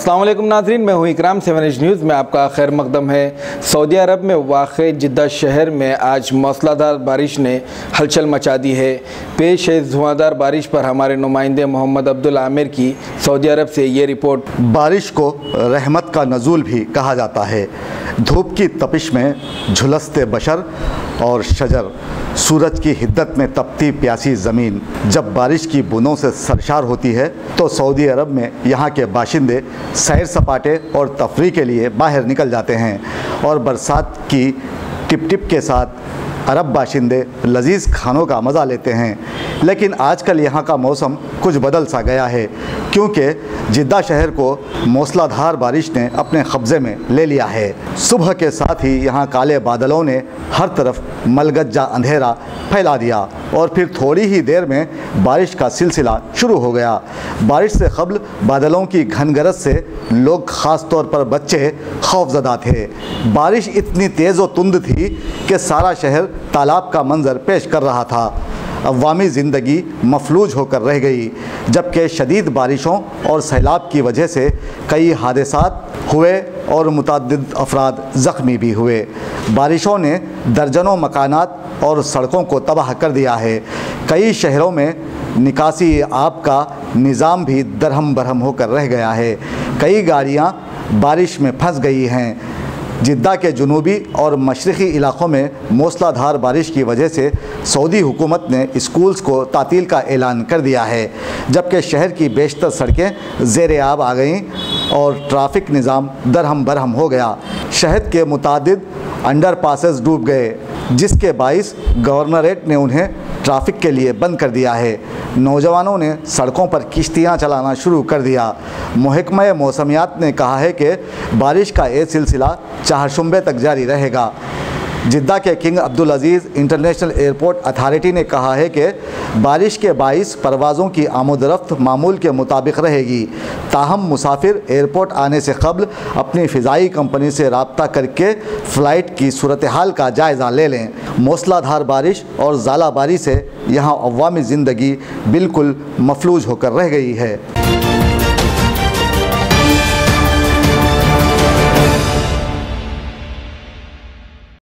अस्सलाम वालेकुम नाज़रीन, मैं हूँ इकराम 7 एज न्यूज़ में आपका खैर मकदम है। सऊदी अरब में वाक़ जिद्दा शहर में आज मौसलाधार बारिश ने हलचल मचा दी है। पेश है धुआंधार बारिश पर हमारे नुमाइंदे मोहम्मद अब्दुल आमिर की सऊदी अरब से ये रिपोर्ट। बारिश को रहमत का नज़ूल भी कहा जाता है। धूप की तपिश में झुलसते बशर और शजर, सूरज की हिद्दत में तपती प्यासी ज़मीन जब बारिश की बूंदों से सरशार होती है तो सऊदी अरब में यहाँ के बाशिंदे सैर सपाटे और तफरी के लिए बाहर निकल जाते हैं और बरसात की टिप टिप के साथ अरब बाशिंदे लजीज़ खानों का मज़ा लेते हैं। लेकिन आजकल यहाँ का मौसम कुछ बदल सा गया है क्योंकि जिद्दा शहर को मूसलाधार बारिश ने अपने कब्ज़े में ले लिया है। सुबह के साथ ही यहाँ काले बादलों ने हर तरफ मलगज्जा अंधेरा फैला दिया और फिर थोड़ी ही देर में बारिश का सिलसिला शुरू हो गया। बारिश से कबल बादलों की घनगरज से लोग ख़ास तौर पर बच्चे खौफजदा थे। बारिश इतनी तेज़ व तुंद थी कि सारा शहर तालाब का मंजर पेश कर रहा था। अवामी ज़िंदगी मफलूज होकर रह गई, जबकि शदीद बारिशों और सैलाब की वजह से कई हादसात हुए और मुतअद्दिद अफराद ज़ख्मी भी हुए। बारिशों ने दर्जनों मकानात और सड़कों को तबाह कर दिया है। कई शहरों में निकासी आब का निज़ाम भी दरहम बरहम होकर रह गया है। कई गाड़ियाँ बारिश में फंस गई हैं। जिद्दा के जुनूबी और मशरक़ी इलाक़ों में मूसलाधार बारिश की वजह से सऊदी हुकूमत ने स्कूल्स को तातील का ऐलान कर दिया है, जबकि शहर की बेशतर सड़कें ज़ेर आब आ गईं और ट्रैफिक निज़ाम दरहम बरहम हो गया। शहर के मुतादिद अंडर पासेस डूब गए, जिसके बाइस गवर्नरेट ने उन्हें ट्रैफिक के लिए बंद कर दिया है। नौजवानों ने सड़कों पर किश्तियां चलाना शुरू कर दिया। महकमा मौसमियात ने कहा है कि बारिश का ये सिलसिला चारशंबे तक जारी रहेगा। जिद्दा के किंग अब्दुल अजीज़ इंटरनेशनल एयरपोर्ट अथॉरिटी ने कहा है कि बारिश के बाइस परवाज़ों की आमद-रफ्त मामूल के मुताबिक रहेगी। ताहम मुसाफिर एयरपोर्ट आने से कबल अपनी फ़िज़ाई कंपनी से रब्ता करके फ़्लाइट की सूरत हाल का जायज़ा ले लें। मूसलाधार बारिश और ज़ालाबारी से यहाँ अवामी ज़िंदगी बिल्कुल मफलूज होकर रह गई है।